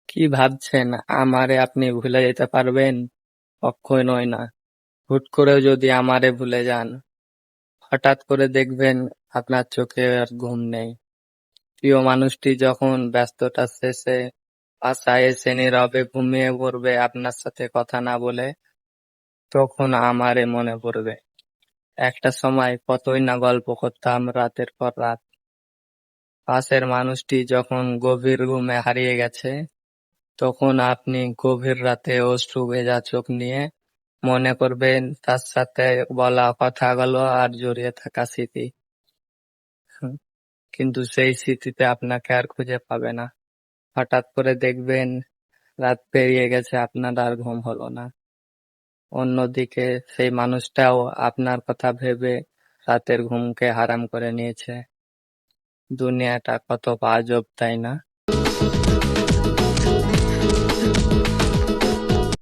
কি ভাবছেন আমারে আপনি ভুলে যেতে পারবেন? কক্ষনোই না। হুট করেও যদি আমারে ভুলে যান, হঠাৎ করে দেখবেন আপনার চোখে আর ঘুম নেই। প্রিয় মানুষটি যখন ব্যস্ততার শেষে বাসায় এসে নীরবে ঘুমিয়ে পড়বে আপনার সাথে কথা না বলে, তখন আমারে মনে পড়বে। একটা সময় কতই না গল্প করতাম রাতের পর রাত। পাশের মানুষটি যখন গভীর ঘুমে হারিয়ে গেছে, তখন আপনি গভীর রাতে অশ্রু ভেজা চোখ নিয়ে মনে করবেন তার সাথে বলা কথাগুলো আর জড়িয়ে থাকা স্মৃতি। হুম, কিন্তু সেই স্মৃতিতে আপনাকে আর খুঁজে পাবে না। হঠাৎ করে দেখবেন রাত পেরিয়ে গেছে, আপনার আর ঘুম হলো না। অন্যদিকে সেই মানুষটাও আপনার কথা ভেবে রাতের ঘুমকে হারাম করে নিয়েছে। দুনিয়াটা কত আজব, তাই না?